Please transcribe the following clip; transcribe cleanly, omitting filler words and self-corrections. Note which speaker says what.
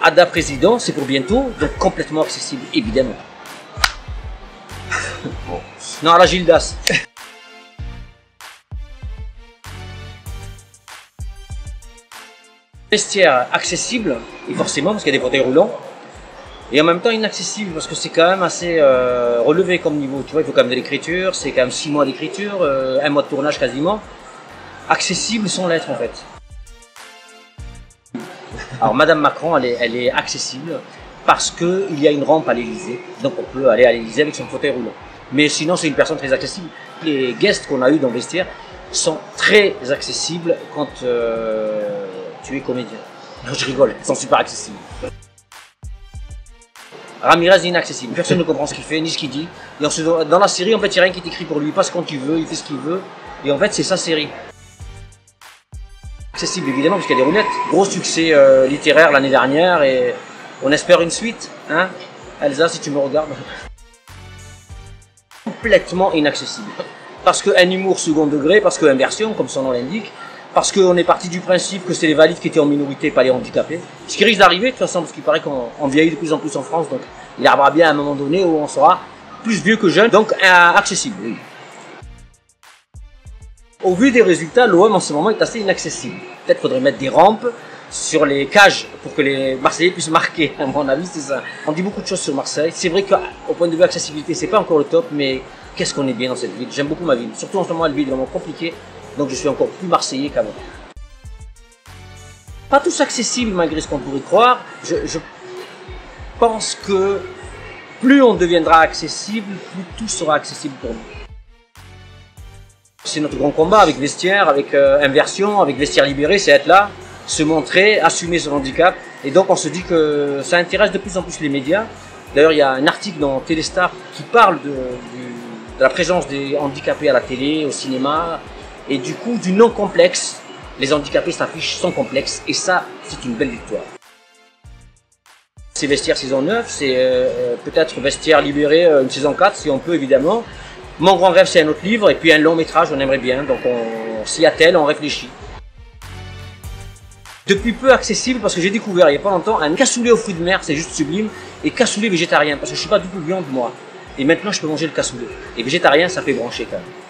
Speaker 1: Ada Président, c'est pour bientôt, donc complètement accessible, évidemment. Non, la Gildas. Vestiaire accessible, et forcément parce qu'il y a des fauteuils roulants, et en même temps inaccessible parce que c'est quand même assez relevé comme niveau. Tu vois, il faut quand même de l'écriture, c'est quand même 6 mois d'écriture, 1 mois de tournage quasiment. Accessible sans l'être en fait. Alors Madame Macron, elle est accessible parce qu'il y a une rampe à l'Élysée, donc on peut aller à l'Élysée avec son fauteuil roulant. Mais sinon, c'est une personne très accessible. Les guests qu'on a eu dans le vestiaire sont très accessibles quand tu es comédien. Non, je rigole, ils sont super accessibles. Ramirez est inaccessible. Personne ne comprend ce qu'il fait, ni ce qu'il dit. Et dans la série, en fait, il n'y a rien qui est écrit pour lui. Il passe quand il veut, il fait ce qu'il veut. Et en fait, c'est sa série. Accessible, évidemment, parce qu'il y a des roulettes. Gros succès littéraire l'année dernière et on espère une suite. Hein, Elsa, si tu me regardes. Complètement inaccessible. Parce qu'un humour second degré, parce que inversion, comme son nom l'indique, parce qu'on est parti du principe que c'est les valides qui étaient en minorité, pas les handicapés. Ce qui risque d'arriver, de toute façon, parce qu'il paraît qu'on vieillit de plus en plus en France, donc il arrivera bien à un moment donné où on sera plus vieux que jeune, donc accessible, oui. Au vu des résultats, l'OM en ce moment est assez inaccessible. Peut-être faudrait mettre des rampes sur les cages pour que les Marseillais puissent marquer, à mon avis, c'est ça. On dit beaucoup de choses sur Marseille. C'est vrai qu'au point de vue accessibilité, c'est pas encore le top, mais qu'est-ce qu'on est bien dans cette ville. J'aime beaucoup ma ville. Surtout en ce moment, elle vit vraiment compliquée. Donc je suis encore plus marseillais qu'avant. Pas tous accessibles malgré ce qu'on pourrait croire. Je pense que plus on deviendra accessible, plus tout sera accessible pour nous. C'est notre grand combat avec Vestiaire, avec Inversion, avec Vestiaire Libéré, c'est être là, se montrer, assumer son handicap. Et donc on se dit que ça intéresse de plus en plus les médias. D'ailleurs il y a un article dans Téléstar qui parle de la présence des handicapés à la télé, au cinéma, et du coup du non complexe. Les handicapés s'affichent sans complexe, et ça c'est une belle victoire. C'est Vestiaire saison 9, c'est peut-être Vestiaire Libéré une saison 4 si on peut évidemment. Mon grand rêve c'est un autre livre, et puis un long métrage on aimerait bien, donc on s'y attelle, on réfléchit. Depuis peu accessible parce que j'ai découvert il n'y a pas longtemps un cassoulet aux fruits de mer, c'est juste sublime, et cassoulet végétarien, parce que je ne suis pas du tout viande moi. Et maintenant je peux manger le cassoulet. Et végétarien ça fait brancher quand même.